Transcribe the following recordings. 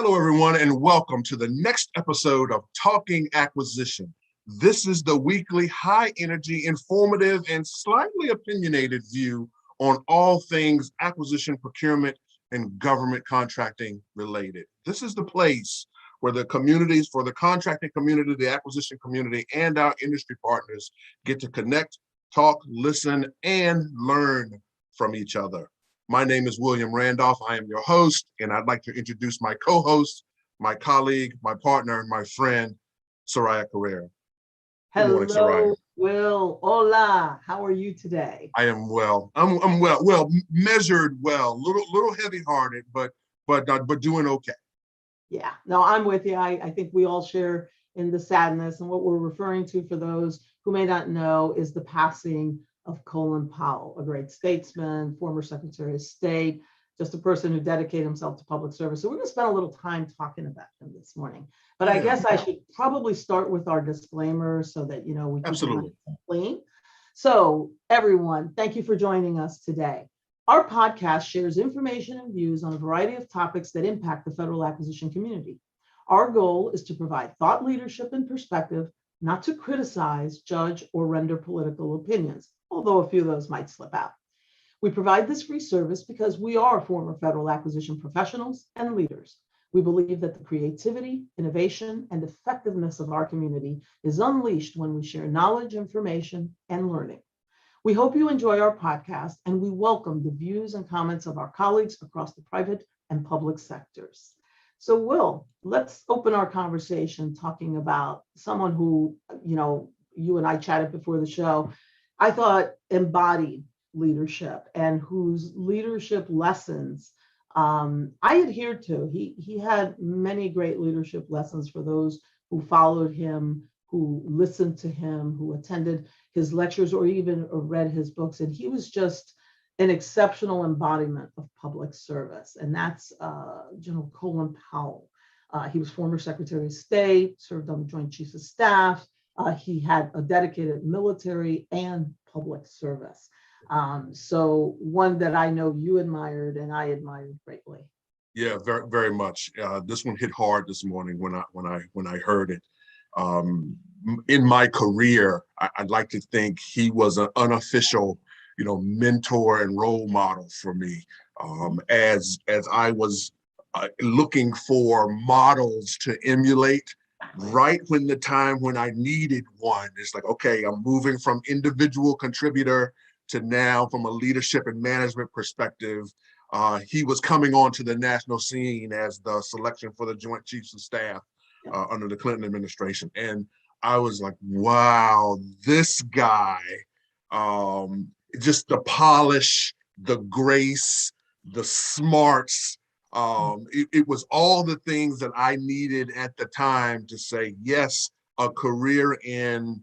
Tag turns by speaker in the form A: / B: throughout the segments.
A: Hello, everyone, and welcome to the next episode of Talking Acquisition. This is the weekly high-energy, informative, and slightly opinionated view on all things acquisition, procurement, and government contracting related. This is the place where the communities, for the contracting community, the acquisition community, and our industry partners get to connect, talk, listen, and learn from each other. My name is William Randolph. I am your host, and I'd like to introduce my co-host, my colleague, my partner, my friend, Soraya Carrera.
B: Good morning, Soraya. Will. Hola. How are you today?
A: I am well. I'm well, measured well, little heavy-hearted, but doing okay.
B: Yeah, no, I'm with you. I think we all share in the sadness, and what we're referring to, for those who may not know, is the passing of Colin Powell, a great statesman, former Secretary of State, just a person who dedicated himself to public service. So we're going to spend a little time talking about him this morning. But I guess I should probably start with our disclaimer so that, we
A: Absolutely.
B: Can clean. So everyone, thank you for joining us today. Our podcast shares information and views on a variety of topics that impact the federal acquisition community. Our goal is to provide thought leadership and perspective, not to criticize, judge, or render political opinions, although a few of those might slip out. We provide this free service because we are former federal acquisition professionals and leaders. We believe that the creativity, innovation, and effectiveness of our community is unleashed when we share knowledge, information, and learning. We hope you enjoy our podcast, and we welcome the views and comments of our colleagues across the private and public sectors. So, Will, let's open our conversation talking about someone who, you and I chatted before the show, I thought embodied leadership and whose leadership lessons I adhered to. He had many great leadership lessons for those who followed him, who listened to him, who attended his lectures or even read his books. And he was just an exceptional embodiment of public service. And that's General Colin Powell. He was former Secretary of State, served on the Joint Chiefs of Staff. He had a dedicated military and public service. So one that I know you admired and I admired greatly.
A: Yeah, very, very much. This one hit hard this morning when I heard it. In my career, I'd like to think he was an unofficial, mentor and role model for me. As I was looking for models to emulate, right when the time when I needed one, it's like, okay, I'm moving from individual contributor to now from a leadership and management perspective. He was coming onto the national scene as the selection for the Joint Chiefs of Staff under the Clinton administration. And I was like, wow, this guy, just the polish, the grace, the smarts, it was all the things that I needed at the time to say, yes, a career in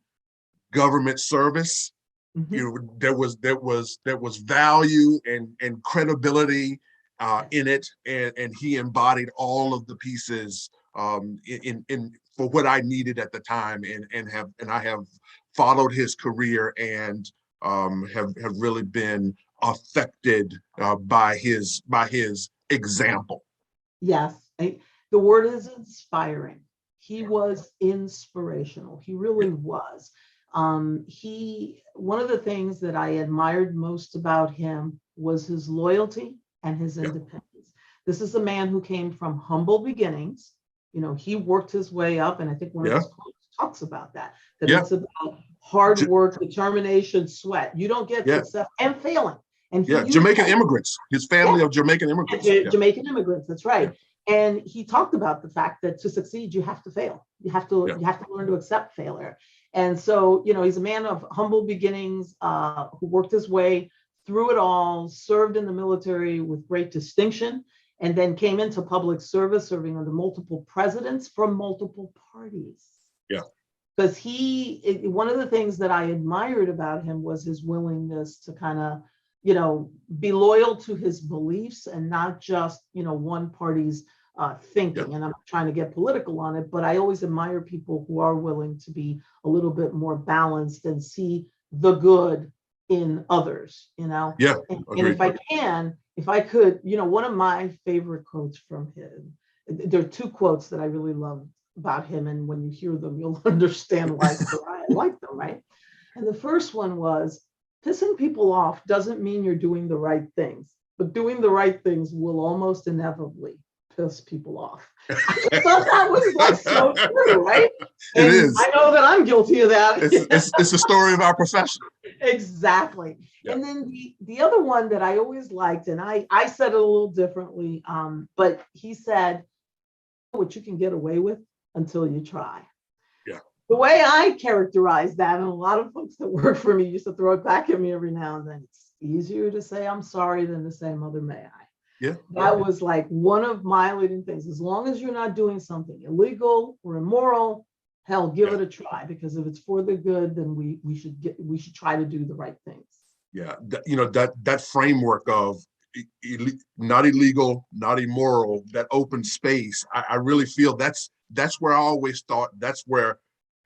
A: government service.
B: Mm-hmm.
A: There was value and credibility in it, and he embodied all of the pieces in for what I needed at the time, and I have followed his career and have really been affected by his example.
B: Yes, the word is inspiring. He was inspirational. He really was. One of the things that I admired most about him was his loyalty and his independence. This is a man who came from humble beginnings. He worked his way up, and I think one of his quotes talks about that it's about hard work, determination, sweat. You don't get success and failing. And
A: Jamaican immigrants, his family of Jamaican immigrants.
B: Jamaican immigrants, that's right. And he talked about the fact that to succeed, you have to fail. You have to learn to accept failure. And so, he's a man of humble beginnings who worked his way through it all, served in the military with great distinction, and then came into public service, serving under multiple presidents from multiple parties.
A: Yeah.
B: Because one of the things that I admired about him was his willingness to kind of, be loyal to his beliefs and not just, one party's thinking. And I'm not trying to get political on it, but I always admire people who are willing to be a little bit more balanced and see the good in others,
A: Yeah.
B: And if I could, one of my favorite quotes from him There are two quotes that I really love about him, and when you hear them, you'll understand why I like them, right? And the first one was, pissing people off doesn't mean you're doing the right things, but doing the right things will almost inevitably piss people off. I thought that was like so true, right?
A: It
B: And
A: is.
B: I know that I'm guilty of that.
A: It's the story of our profession.
B: Exactly.
A: Yeah.
B: And then the other one that I always liked, and I said it a little differently, but he said, what you can get away with until you try.
A: Yeah.
B: The way I characterize that, and a lot of folks that work for me used to throw it back at me every now and then, it's easier to say I'm sorry than to say, Mother, may I?
A: Yeah.
B: That was like one of my leading things. As long as you're not doing something illegal or immoral, hell, give it a try, because if it's for the good, then we should try to do the right things.
A: Yeah, that framework of not illegal, not immoral, that open space. I really feel that's where I always thought that's where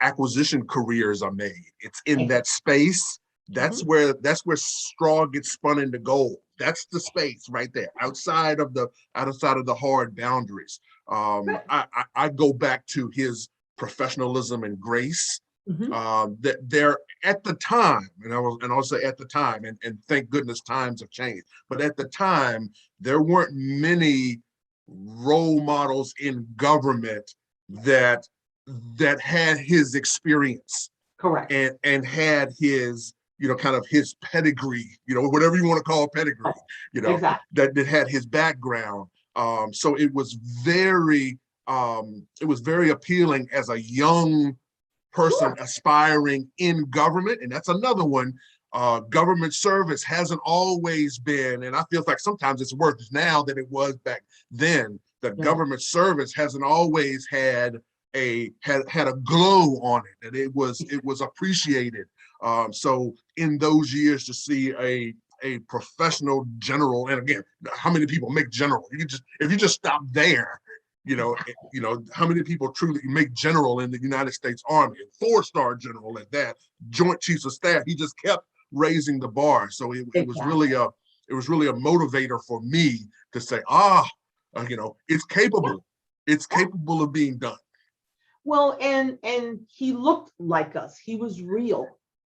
A: acquisition careers are made. It's in that space. That's where straw gets spun into gold. That's the space right there, outside of the hard boundaries. I go back to his professionalism and grace. That there at the time, and I'll say at the time, and thank goodness times have changed, but at the time there weren't many role models in government that had his experience.
B: Correct.
A: And had his, kind of his pedigree, whatever you want to call pedigree,
B: exactly.
A: that had his background. So it was very appealing as a young person aspiring in government. And that's another one. Government service hasn't always been, and I feel like sometimes it's worse now than it was back then. That government service hasn't always had a glow on it, and it was appreciated. So in those years, to see a professional general, and again, how many people make general? If you just stop there, how many people truly make general in the United States Army, 4-star general at that, Joint Chiefs of Staff. He just kept raising the bar. So it was really a motivator for me to say, it's capable. It's capable of being done.
B: Well, and he looked like us. He was real.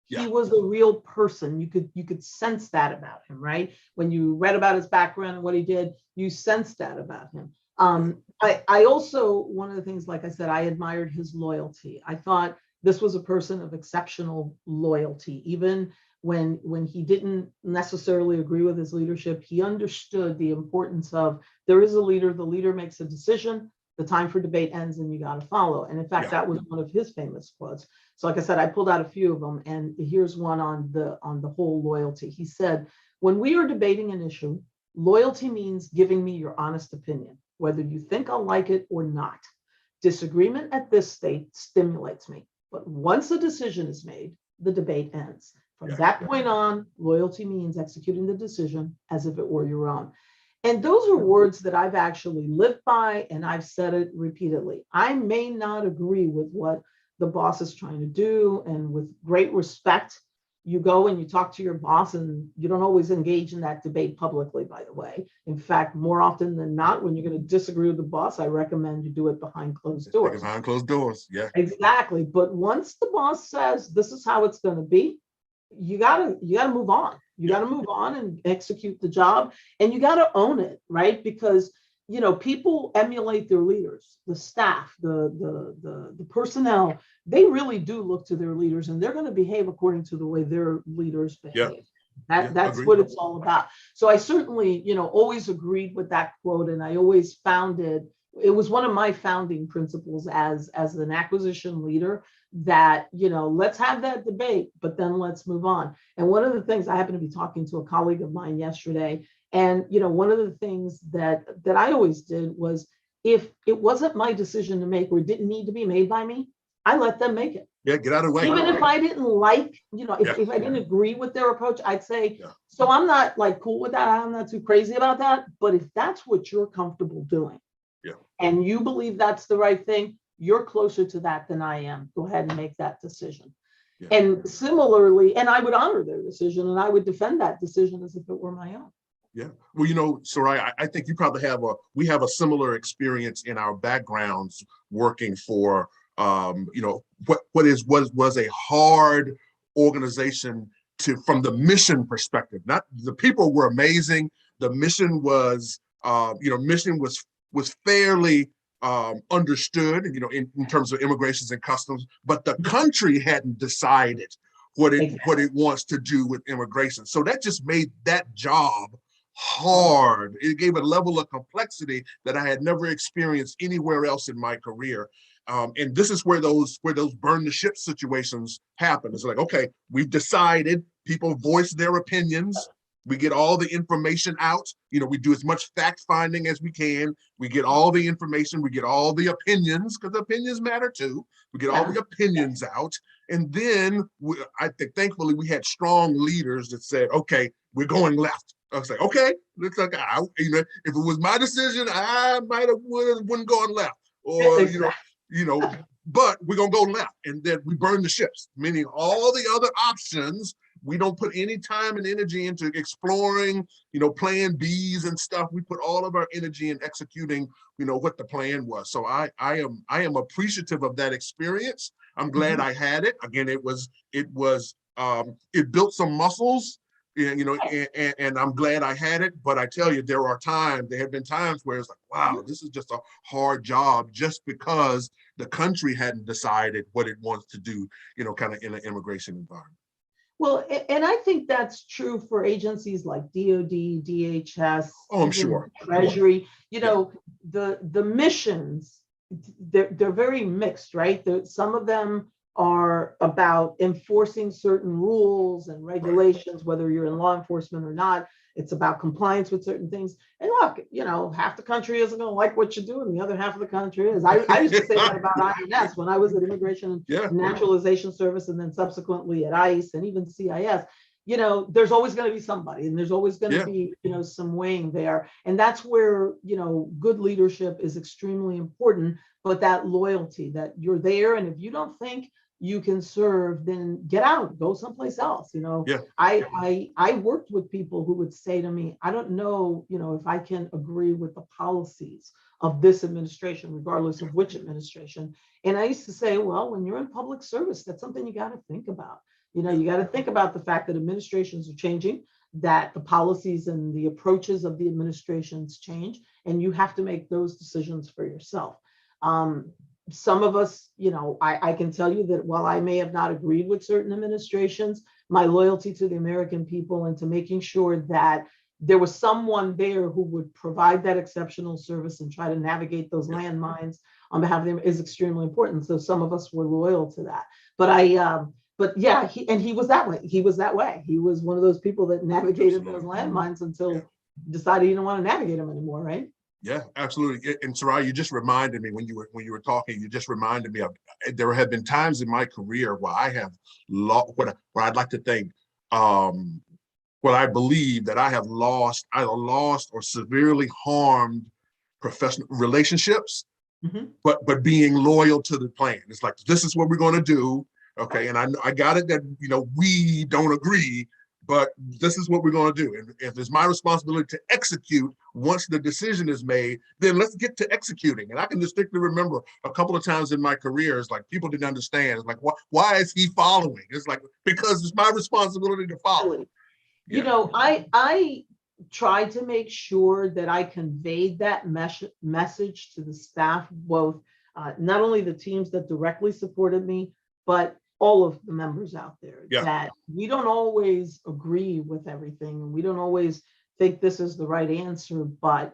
A: Yeah.
B: He was a real person. You could sense that about him, right? When you read about his background and what he did, you sensed that about him. I also, one of the things, like I said, I admired his loyalty. I thought this was a person of exceptional loyalty. Even when he didn't necessarily agree with his leadership, he understood the importance of, there is a leader, the leader makes a decision, the time for debate ends, and you got to follow. And in fact, that was one of his famous quotes. So like I said, I pulled out a few of them, and here's one on the whole loyalty. He said, when we are debating an issue, loyalty means giving me your honest opinion, whether you think I'll like it or not. Disagreement at this state stimulates me, but once a decision is made, the debate ends. From that point on, loyalty means executing the decision as if it were your own. And those are words that I've actually lived by, and I've said it repeatedly. I may not agree with what the boss is trying to do, and with great respect, you go and you talk to your boss, and you don't always engage in that debate publicly, by the way. In fact, more often than not, when you're going to disagree with the boss, I recommend you do it behind closed doors.
A: Behind closed doors, yeah.
B: Exactly. But once the boss says this is how it's going to be, you gotta move on. You gotta move on and execute the job, and you gotta own it, right? Because people emulate their leaders, the staff, the personnel. They really do look to their leaders, and they're going to behave according to the way their leaders behave. That's what it's all about. So I certainly, always agreed with that quote, and I always found it was one of my founding principles as an acquisition leader, that, let's have that debate, but then let's move on. And one of the things, I happened to be talking to a colleague of mine yesterday, and, one of the things that I always did was, if it wasn't my decision to make, or it didn't need to be made by me, I let them make it.
A: Yeah, get out of the way.
B: Even if I didn't like, if I didn't agree with their approach, I'd say, so I'm not like cool with that. I'm not too crazy about that. But if that's what you're comfortable doing, and you believe that's the right thing, you're closer to that than I am. Go ahead and make that decision. And similarly, and I would honor their decision, and I would defend that decision as if it were my own.
A: Yeah. Well, Soraya, I think you probably we have a similar experience in our backgrounds working for, what was a hard organization from the mission perspective. Not the people were amazing. The mission was fairly understood, in terms of immigrations and customs, but the country hadn't decided what it wants to do with immigration. So that just made that job hard. It gave a level of complexity that I had never experienced anywhere else in my career. And this is where those burn the ship situations happen. It's like, okay, we've decided, people voice their opinions. We get all the information out. We do as much fact finding as we can. We get all the information. We get all the opinions, because opinions matter too. We get all the opinions out. And then I think, thankfully, we had strong leaders that said, okay, we're going left. I was like, okay, looks like if it was my decision, I might have wouldn't gone left, or but we're gonna go left, and then we burn the ships. Meaning all the other options, we don't put any time and energy into exploring, plan Bs and stuff. We put all of our energy in executing, what the plan was. So I am appreciative of that experience. I'm glad I had it. Again, it built some muscles. And I'm glad I had it, but I tell you, there have been times where it's like, wow, this is just a hard job, just because the country hadn't decided what it wants to do, kind of in an immigration environment.
B: Well, and I think that's true for agencies like DOD, DHS,
A: Oh, I'm sure.
B: Treasury. The missions, they're very mixed, right? Some of them are about enforcing certain rules and regulations, whether you're in law enforcement or not. It's about compliance with certain things. And look, half the country isn't going to like what you do, and the other half of the country is. I used to say that about INS when I was at Immigration and Naturalization Service, and then subsequently at ICE and even CIS. There's always going to be somebody, and there's always going to be, some weighing there. And that's where, good leadership is extremely important, but that loyalty, that you're there. And if you don't think you can serve, then get out, go someplace else. I worked with people who would say to me, I don't know, if I can agree with the policies of this administration, regardless of which administration. And I used to say, well, when you're in public service, that's something you got to think about. You got to think about the fact that administrations are changing, that the policies and the approaches of the administrations change, and you have to make those decisions for yourself. Some of us, I can tell you that while I may have not agreed with certain administrations, my loyalty to the American people and to making sure that there was someone there who would provide that exceptional service and try to navigate those landmines on behalf of them is extremely important. So some of us were loyal to that. But yeah, he was that way. He was that way. He was one of those people that navigated those landmines until decided he didn't want to navigate them anymore, right?
A: Yeah, absolutely. And Soraya, you just reminded me when you were talking. You just reminded me of, there have been times in my career where I have where I'd like to think, what I believe that I have lost or severely harmed professional relationships, but being loyal to the plan. It's like, this is what we're going to do. Okay, and I got it that we don't agree, but this is what we're going to do. And if it's my responsibility to execute once the decision is made, then let's get to executing. And I can distinctly remember a couple of times in my career, it's like people didn't understand. It's like, why is he following? It's like, because it's my responsibility to follow.
B: I try to make sure that I conveyed that message to the staff, both not only the teams that directly supported me, but all of the members out there, that we don't always agree with everything, and we don't always think this is the right answer, but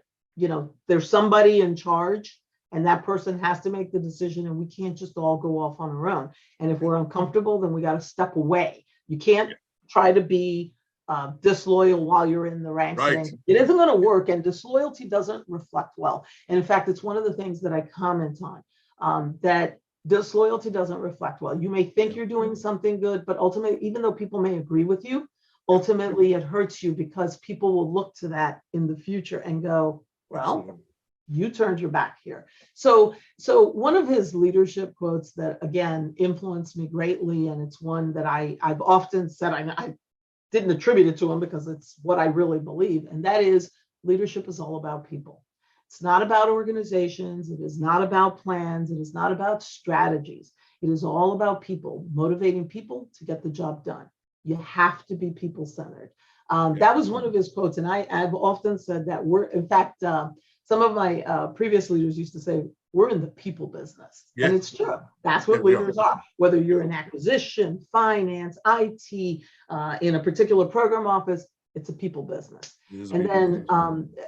B: there's somebody in charge, and that person has to make the decision, and we can't just all go off on our own. And if we're uncomfortable, then we got to step away. You can't try to be disloyal while you're in the ranks. Right. It isn't going to work, and disloyalty doesn't reflect well. And in fact, it's one of the things that I comment on, that disloyalty doesn't reflect well. You may think you're doing something good, but ultimately, even though people may agree with you, ultimately it hurts you, because people will look to that in the future and go, well, you turned your back here. So one of his leadership quotes that, again, influenced me greatly, and it's one that I've often said, I didn't attribute it to him because it's what I really believe. And that is leadership is all about people. It's not about organizations. It is not about plans. It is not about strategies. It is all about people, motivating people to get the job done. You have to be people centered. That was one of his quotes. And I've often said that in fact, some of my previous leaders used to say, we're in the people business.
A: Yeah.
B: And it's true. That's what leaders are. Whether you're in acquisition, finance, IT, in a particular program office, it's a people business. And then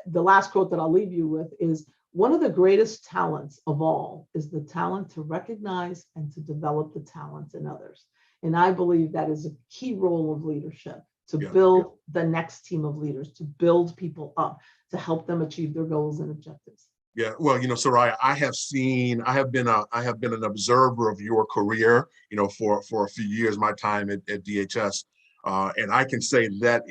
B: the last quote that I'll leave you with is, one of the greatest talents of all is the talent to recognize and to develop the talents in others. And I believe that is a key role of leadership, to build the next team of leaders, to build people up, to help them achieve their goals and objectives.
A: Yeah, well, Soraya, I have been an observer of your career, for a few years, my time at DHS. And I can say that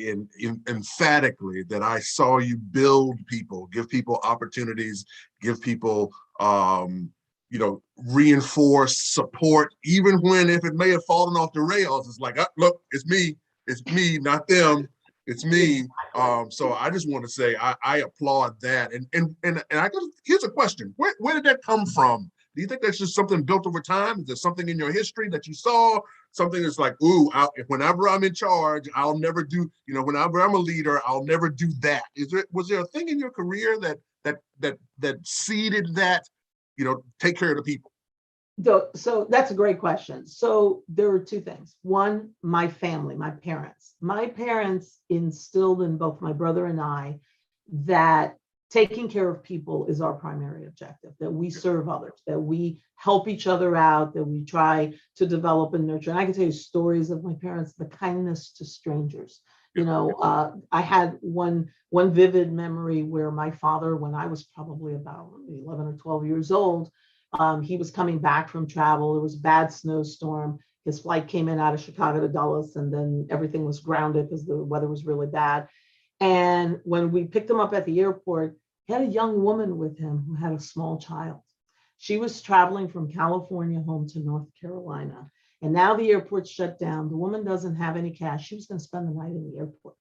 A: emphatically that I saw you build people, give people opportunities, give people, reinforce support, even if it may have fallen off the rails. It's like, look, it's me, not them. It's me. So I just want to say I applaud that. And I guess here's a question: where did that come from? Do you think that's just something built over time? Is there something in your history that you saw? Something that's like, ooh, whenever I'm in charge, I'll never do. Whenever I'm a leader, I'll never do that. Was there a thing in your career that seeded that? Take care of the people.
B: So that's a great question. So there are two things. One, my family, my parents. My parents instilled in both my brother and I that taking care of people is our primary objective, that we serve others, that we help each other out, that we try to develop and nurture. And I can tell you stories of my parents, the kindness to strangers. I had one vivid memory where my father, when I was probably about 11 or 12 years old, he was coming back from travel. There was a bad snowstorm. His flight came in out of Chicago to Dulles, and then everything was grounded because the weather was really bad. And when we picked him up at the airport, he had a young woman with him who had a small child. She was traveling from California home to North Carolina. And now the airport's shut down. The woman doesn't have any cash. She was going to spend the night in the airport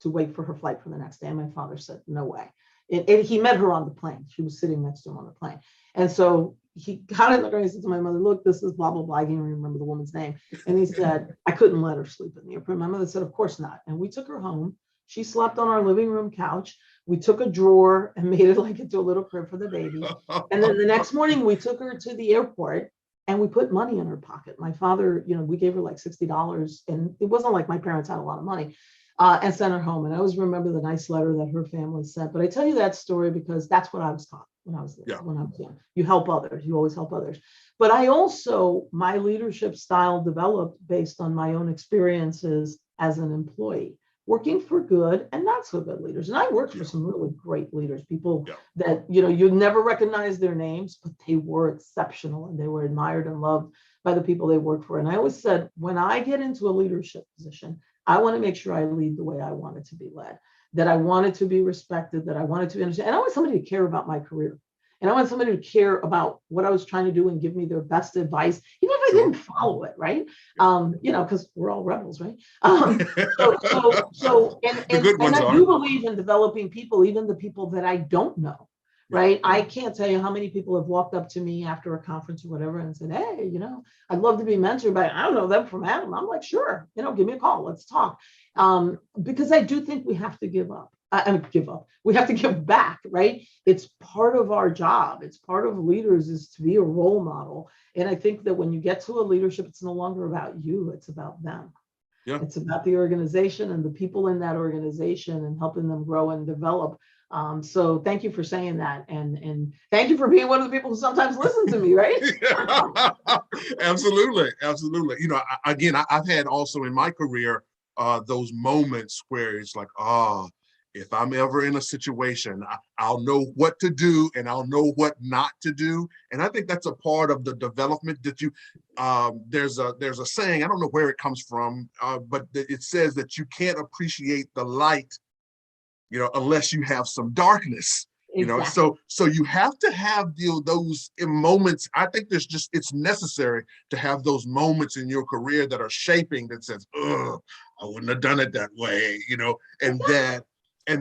B: to wait for her flight for the next day. And my father said, no way. He met her on the plane. She was sitting next to him on the plane. And so he got in the car and he said to my mother, look, this is blah, blah, blah. I can't remember the woman's name. And he said, I couldn't let her sleep in the airport. My mother said, of course not. And we took her home. She slept on our living room couch. We took a drawer and made it like into a little crib for the baby. And then the next morning we took her to the airport and we put money in her pocket. My father, we gave her like $60, and it wasn't like my parents had a lot of money, and sent her home. And I always remember the nice letter that her family sent. But I tell you that story because that's what I was taught when I was young. You help others. You always help others. But my leadership style developed based on my own experiences as an employee, working for good and not so good leaders. And I worked for some really great leaders, people that, you never recognize their names, but they were exceptional and they were admired and loved by the people they worked for. And I always said, when I get into a leadership position, I want to make sure I lead the way I wanted to be led, that I wanted to be respected, that I wanted to understand. And I want somebody to care about my career. And I want somebody to care about what I was trying to do and give me their best advice, even if I didn't follow it, right? Because we're all rebels, right? And I do believe in developing people, even the people that I don't know, right? I can't tell you how many people have walked up to me after a conference or whatever and said, hey, I'd love to be mentored by, I don't know them from Adam. I'm like, sure, give me a call, let's talk. Because I do think we have to give up. We have to give back, right? It's part of our job. It's part of leaders is to be a role model. And I think that when you get to a leadership, it's no longer about you, it's about them. Yeah. It's about the organization and the people in that organization and helping them grow and develop. So thank you for saying that. And thank you for being one of the people who sometimes listen to me, right?
A: Absolutely. Absolutely. I've had also in my career, those moments where it's like, if I'm ever in a situation, I'll know what to do and I'll know what not to do. And I think that's a part of the development that there's a saying, I don't know where it comes from, but it says that you can't appreciate the light, unless you have some darkness.
B: Exactly.
A: So you have to have those moments. I think it's necessary to have those moments in your career that are shaping, that says, "Ugh, I wouldn't have done it that way," and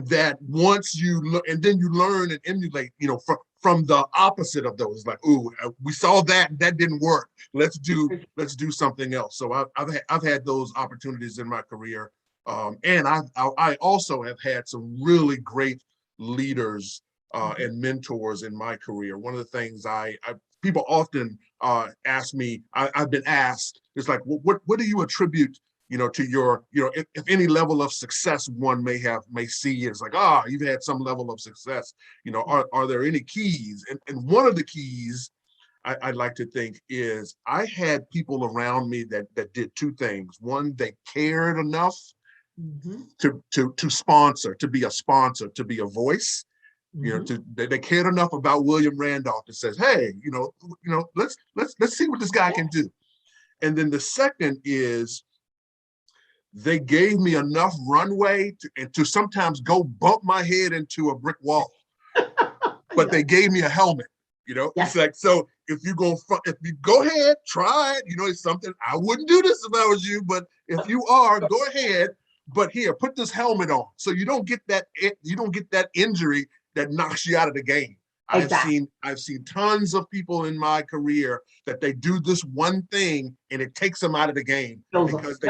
A: that once and then you learn and emulate, from the opposite of those, like, "Ooh, we saw that and that didn't work. Let's do something else." So I've had those opportunities in my career, and I also have had some really great leaders and mentors in my career. One of the things people often ask me, I've been asked, it's like, what do you attribute, to your, if any level of success one may see, it's like, you've had some level of success, are there any keys? And one of the keys I like to think is I had people around me that did two things. One, they cared enough to sponsor, to be a sponsor, to be a voice. They cared enough about William Randolph that says, "Hey, let's see what this guy can do." And then the second is they gave me enough runway to sometimes go bump my head into a brick wall, but they gave me a helmet. It's like, so if you go ahead, try it. It's something I wouldn't do this if I was you, but if you are, go ahead. But here, put this helmet on so you don't get that injury that knocks you out of the game.
B: Exactly.
A: I've seen tons of people in my career that they do this one thing and it takes them out of the game because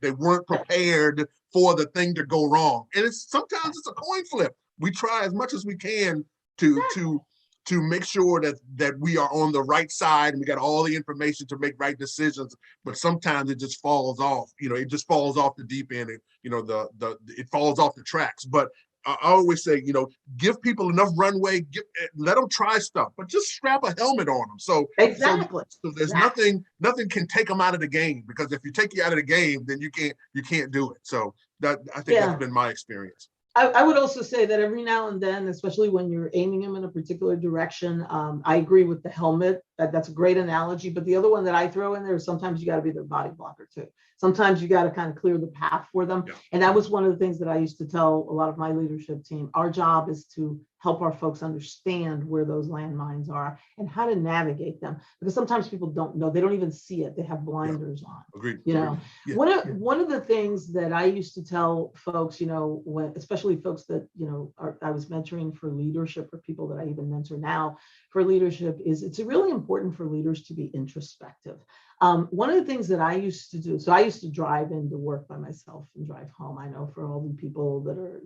A: they weren't prepared for the thing to go wrong. And sometimes it's a coin flip. We try as much as we can to make sure that we are on the right side and we got all the information to make right decisions. But sometimes it just falls off. It just falls off the deep end. And, it falls off the tracks. But I always say, give people enough runway, let them try stuff, but just strap a helmet on them. So there's nothing can take them out of the game, because if you take you out of the game, then you can't do it. So I think that's been my experience.
B: I would also say that every now and then, especially when you're aiming them in a particular direction, I agree with the helmet. That's a great analogy. But the other one that I throw in there is sometimes you got to be their body blocker too. Sometimes you got to kind of clear the path for them. Yeah. And that was one of the things that I used to tell a lot of my leadership team. Our job is to help our folks understand where those landmines are and how to navigate them. Because sometimes people don't know, they don't even see it. They have blinders on.
A: Agreed.
B: Yeah. One of the things that I used to tell folks, especially folks that, I was mentoring for leadership, or people that I even mentor now for leadership, is it's really important for leaders to be introspective. One of the things that I used to do, so I used to drive into work by myself and drive home. I know for all the people that are,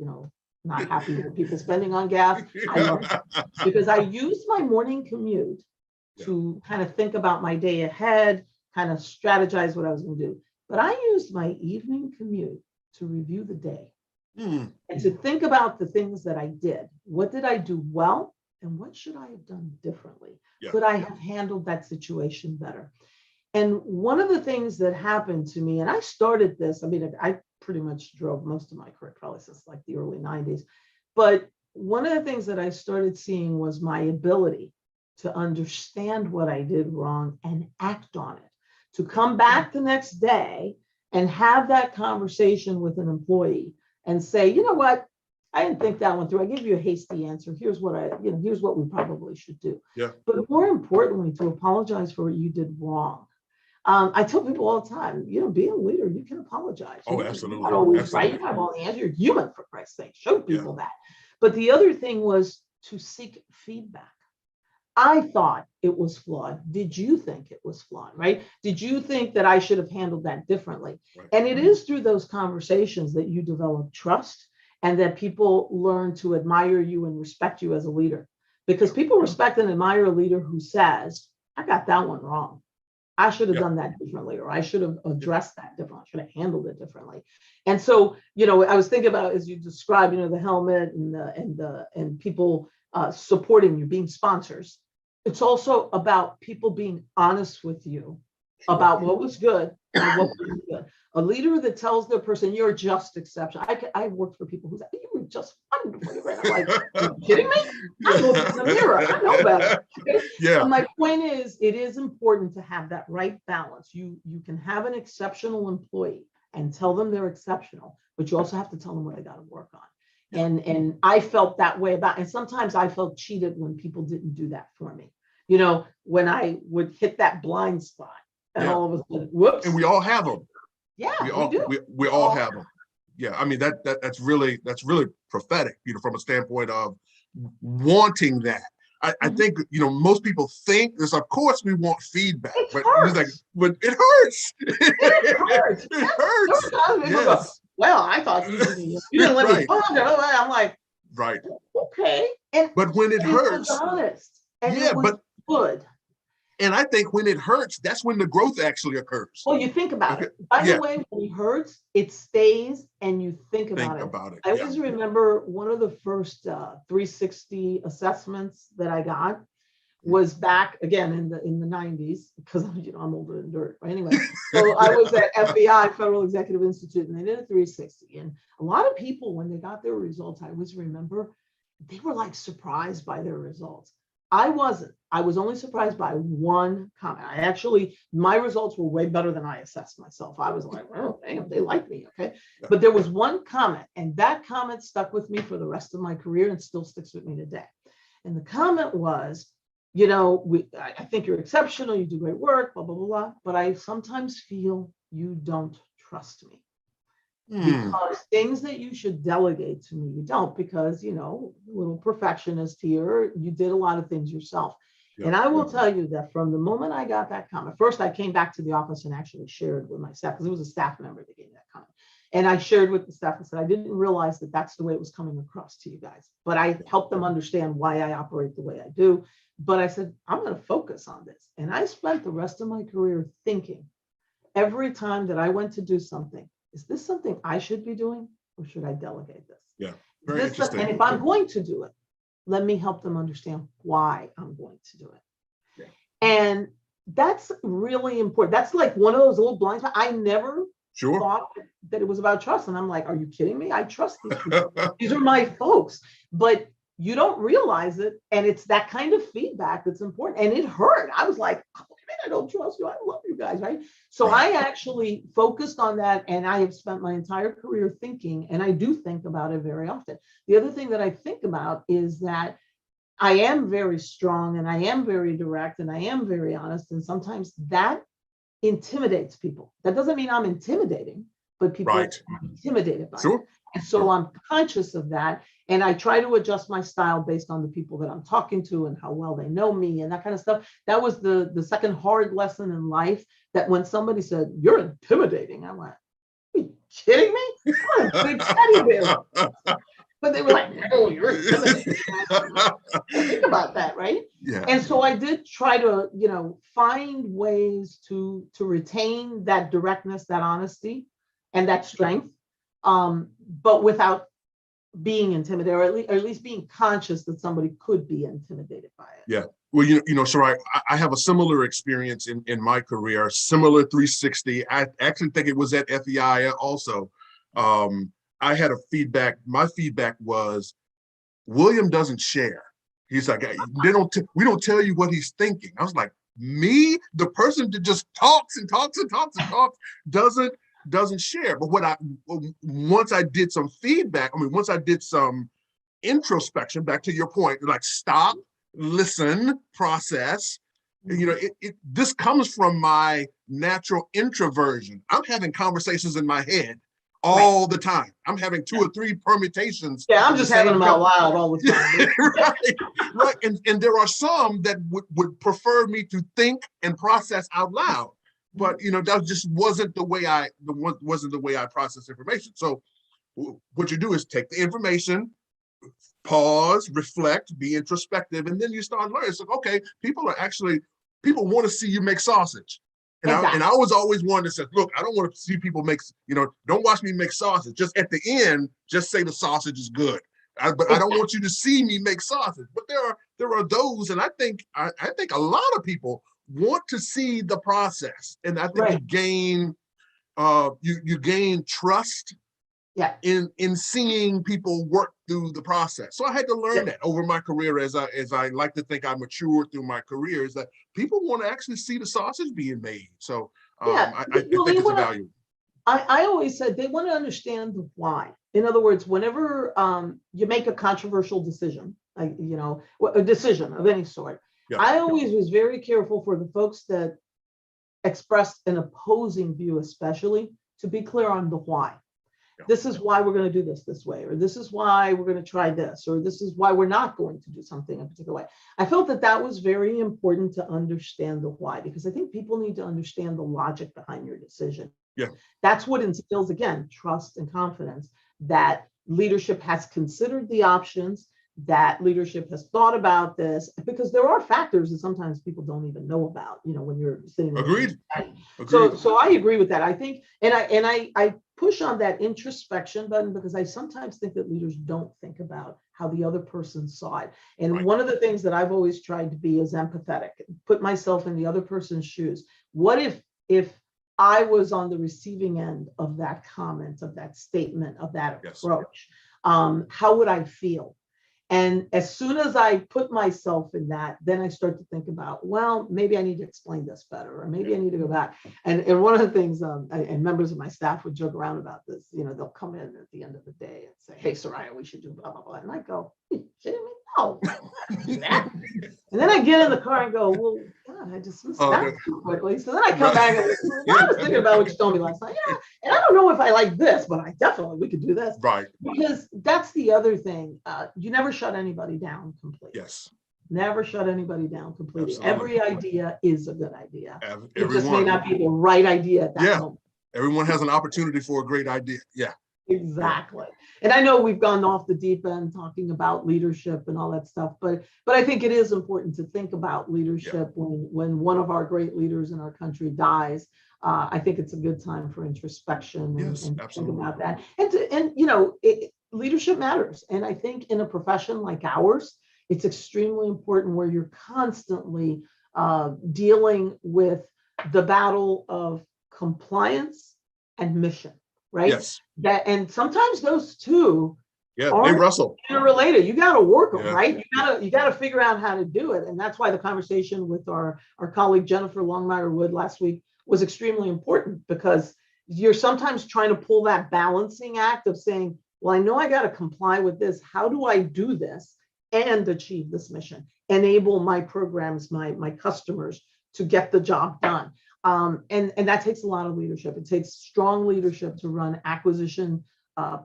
B: not happy with people spending on gas, I love it, because I used my morning commute to kind of think about my day ahead, kind of strategize what I was going to do. But I used my evening commute to review the day and to think about the things that I did. What did I do well? And what should I have done differently? Could I have handled that situation better? And one of the things that happened to me, and I started this, I pretty much drove most of my career, probably since like the early 90s. But one of the things that I started seeing was my ability to understand what I did wrong and act on it, to come back the next day and have that conversation with an employee and say, you know what, I didn't think that one through. I gave you a hasty answer. Here's what here's what we probably should do.
A: Yeah.
B: But more importantly, to apologize for what you did wrong. I tell people all the time, being a leader, you can apologize.
A: Absolutely.
B: You're not always right. You have all the answers. You're human, for Christ's sake. Show people that. But the other thing was to seek feedback. I thought it was flawed. Did you think it was flawed, right? Did you think that I should have handled that differently? Right. And it is through those conversations that you develop trust and that people learn to admire you and respect you as a leader. Because people respect and admire a leader who says, I got that one wrong. I should have done that differently, or I should have addressed that differently. I should have handled it differently. And so, I was thinking about, as you described, the helmet and people supporting you, being sponsors. It's also about people being honest with you about what was good and what wasn't good. A leader that tells their person, you're just exceptional. I worked for people who said, you were just wonderful. I'm like, are you kidding me? I look in the mirror. I know better. Okay?
A: Yeah.
B: So my point is, it is important to have that right balance. You can have an exceptional employee and tell them they're exceptional, but you also have to tell them what they got to work on. And I felt that way about, and sometimes I felt cheated when people didn't do that for me. When I would hit that blind spot and
A: Yeah.
B: all of a sudden, whoops.
A: And we all have them.
B: Yeah,
A: We
B: we
A: all
B: do.
A: we all have them. Yeah, I mean that's really prophetic, from a standpoint of wanting that. I think most people think this. Of course, we want feedback,
B: It
A: but it's like,
B: hurts.
A: but it hurts.
B: It hurts.
A: It
B: There
A: hurts.
B: were times people go,
A: Yes.
B: well, I thought you didn't let me
A: Right.
B: talk. I'm like,
A: Right.
B: okay. And
A: But when it
B: it was
A: hurts,
B: honest and
A: yeah,
B: it was
A: but
B: good.
A: and I think when it hurts, that's when the growth actually occurs.
B: Well, you think about
A: Okay.
B: it. By the
A: Yeah.
B: way, when it hurts, it stays and you think
A: Think
B: about it.
A: about it.
B: I
A: Yeah.
B: always remember one of the first 360 assessments that I got was back again in the 90s, because I'm older than dirt. But anyway, so I was at FBI, Federal Executive Institute, and they did a 360. And a lot of people, when they got their results, I always remember they were like surprised by their results. I wasn't. I was only surprised by one comment. My results were way better than I assessed myself. I was like, oh, damn, they like me. Okay.
A: Yeah.
B: But there was one comment, and that comment stuck with me for the rest of my career and still sticks with me today. And the comment was, I think you're exceptional. You do great work, blah, blah, blah, blah. But I sometimes feel you don't trust me. Because things that you should delegate to me, you don't, because, little perfectionist here, you did a lot of things yourself. Yeah. And I will tell you that from the moment I got that comment, first I came back to the office and actually shared with my staff, because it was a staff member that gave me that comment. And I shared with the staff and said, I didn't realize that that's the way it was coming across to you guys, but I helped them understand why I operate the way I do. But I said, I'm going to focus on this. And I spent the rest of my career thinking every time that I went to do something, is this something I should be doing, or should I delegate this?
A: Yeah, very interesting.
B: And if I'm going to do it, let me help them understand why I'm going to do it. Yeah. And that's really important. That's like one of those little blind spots. I never thought that it was about trust. And I'm like, are you kidding me? I trust these people. These are my folks. But you don't realize it. And it's that kind of feedback that's important. And it hurt. I was like, oh, man, I don't trust you. I love you guys, right? So I actually focused on that. And I have spent my entire career thinking, and I do think about it very often. The other thing that I think about is that I am very strong and I am very direct and I am very honest. And sometimes that intimidates people. That doesn't mean I'm intimidating, but people are intimidated by it. And so I'm conscious of that. And I try to adjust my style based on the people that I'm talking to and how well they know me and that kind of stuff. That was the second hard lesson in life, that when somebody said, you're intimidating, I went, are you kidding me? I'm a big teddy bear. But they were like, no, you're intimidating. Think about that, right?
A: Yeah.
B: And so I did try to, find ways to retain that directness, that honesty, and that strength, but without being intimidated, or at least being conscious that somebody could be intimidated by it.
A: Yeah. Well, so I have a similar experience in my career, similar 360. I actually think it was at FEI also. I had my feedback was, William doesn't share. He's like, we don't tell you what he's thinking. I was like, me, the person that just talks and talks and talks and talks, doesn't share. But once I did some feedback, once I did some introspection, back to your point, like stop, listen, process, this comes from my natural introversion. I'm having conversations in my head all the time. I'm having 2 or 3 permutations.
B: Yeah, I'm just having them out loud all the time.
A: Right. And there are some that would prefer me to think and process out loud. But that just wasn't the way I process information. So what you do is take the information, pause, reflect, be introspective, and then you start learning. It's like, okay, people want to see you make sausage. And I was always one that said, look, I don't want to see people make, don't watch me make sausage. Just at the end, just say the sausage is good. But I don't want you to see me make sausage. But there are those, and I think a lot of people want to see the process, and I think you gain trust in seeing people work through the process. So I had to learn that over my career, as I like to think I matured through my career, is that people want to actually see the sausage being made. So I think it's a value.
B: I always said they want to understand the why. In other words, whenever you make a controversial decision, like, a decision of any sort,
A: Yeah.
B: I always was very careful for the folks that expressed an opposing view, especially, to be clear on the why.
A: Yeah.
B: This is why we're going to do this way, or this is why we're going to try this, or this is why we're not going to do something a particular way. I felt that that was very important to understand the why, because I think people need to understand the logic behind your decision.
A: Yeah.
B: That's what instills, again, trust and confidence that leadership has considered the options, that leadership has thought about this, because there are factors that sometimes people don't even know about, when you're sitting there.
A: Agreed.
B: So I agree with that. I think, and I push on that introspection button, because I sometimes think that leaders don't think about how the other person saw it. And
A: Right.
B: one of the things that I've always tried to be is empathetic, put myself in the other person's shoes. What if I was on the receiving end of that comment, of that statement, of that
A: Yes.
B: approach? How would I feel? And as soon as I put myself in that, then I start to think about, well, maybe I need to explain this better, or maybe I need to go back. And one of the things, and members of my staff would joke around about this, they'll come in at the end of the day and say, hey, Soraya, we should do blah, blah, blah. And I go, you kidding me? No, do that. And then I get in the car and go, well, God, I dismissed that too quickly. So then I come back and I was thinking about what you told me last night. Yeah, and I don't know if I like this, but we could do this.
A: Right.
B: Because that's the other thing. You never shut anybody down completely.
A: Yes.
B: Never shut anybody down completely.
A: Absolutely.
B: Every idea is a good idea.
A: Everyone.
B: It just may not be the right idea at that moment.
A: Everyone has an opportunity for a great idea. Yeah.
B: Exactly. And I know we've gone off the deep end talking about leadership and all that stuff, but I think it is important to think about leadership when one of our great leaders in our country dies. I think it's a good time for introspection and think about that. And leadership matters. And I think in a profession like ours, it's extremely important, where you're constantly dealing with the battle of compliance and mission. Right.
A: Yes.
B: And sometimes those two
A: they wrestle.
B: Interrelated. You got to work them, right? You got to figure out how to do it. And that's why the conversation with our colleague Jennifer Longmire Wood last week was extremely important, because you're sometimes trying to pull that balancing act of saying, well, I know I got to comply with this. How do I do this and achieve this mission? Enable my programs, my customers to get the job done. And that takes a lot of leadership. It takes strong leadership to run acquisition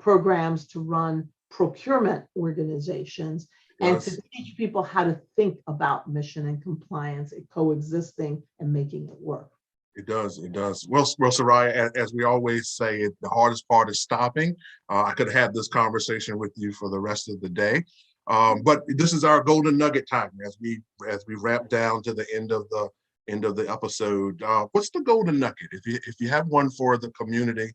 B: programs, to run procurement organizations, and to teach people how to think about mission and compliance, coexisting and making it work.
A: It does. Well, Soraya, as we always say, the hardest part is stopping. I could have this conversation with you for the rest of the day. But this is our golden nugget time as we wrap down to the end of the episode. What's the golden nugget, if you have one for the community,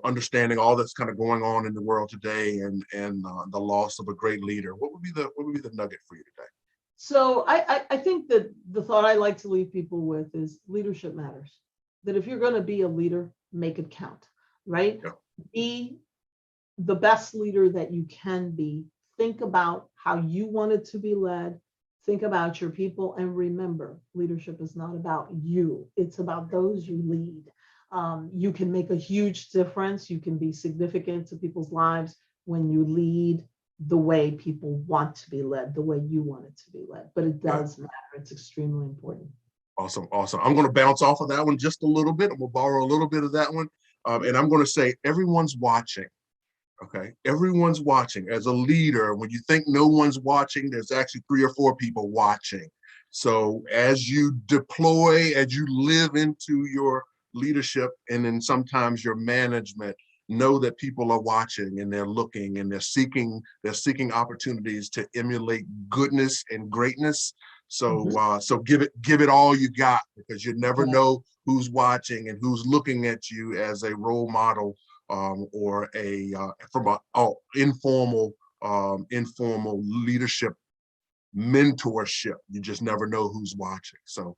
A: understanding all that's kind of going on in the world today and the loss of a great leader? What would be the nugget for you today?
B: So I think that the thought I like to leave people with is leadership matters. That if you're going to be a leader, make it count, right? Yeah. Be the best leader that you can be. Think about how you want it to be led. Think about your people, and remember, leadership is not about you. It's about those you lead. You can make a huge difference. You can be significant to people's lives when you lead the way people want to be led, the way you want it to be led. But it does matter. It's extremely important.
A: Awesome. I'm going to bounce off of that one just a little bit. I'm going to borrow a little bit of that one. And I'm going to say, everyone's watching. Okay. Everyone's watching. As a leader, when you think no one's watching, there's actually 3 or 4 people watching. So as you deploy, as you live into your leadership, and then sometimes your management, know that people are watching and they're looking and they're seeking opportunities to emulate goodness and greatness. So so give it all you got, because you never know who's watching and who's looking at you as a role model, or from an informal leadership mentorship. You just never know who's watching. So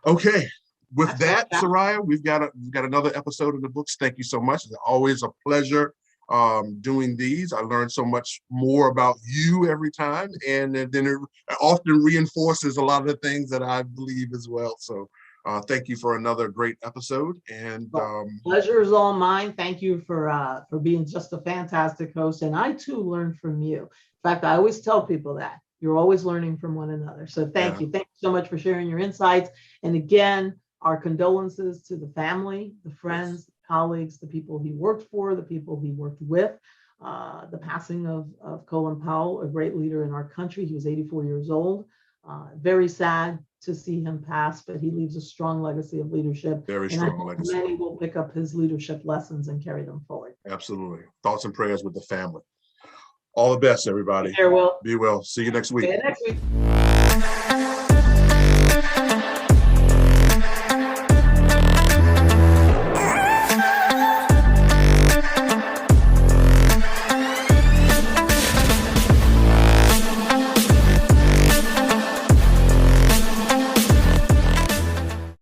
A: okay. With that, Soraya, we've got another episode in the books. Thank you so much. It's always a pleasure doing these. I learn so much more about you every time, and then it often reinforces a lot of the things that I believe as well. So thank you for another great episode. And
B: pleasure is all mine. Thank you for being just a fantastic host. And I too learned from you. In fact, I always tell people that you're always learning from one another. So thank you. Thank you so much for sharing your insights. And again, our condolences to the family, the friends, the colleagues, the people he worked for, the people he worked with. The passing of Colin Powell, a great leader in our country. He was 84 years old. Very sad to see him pass, but he leaves a strong legacy of leadership.
A: Very strong legacy.
B: Many will pick up his leadership lessons and carry them forward.
A: Absolutely. Thoughts and prayers with the family. All the best, everybody.
B: Be well.
A: Be well. See you next week.
B: See you next week.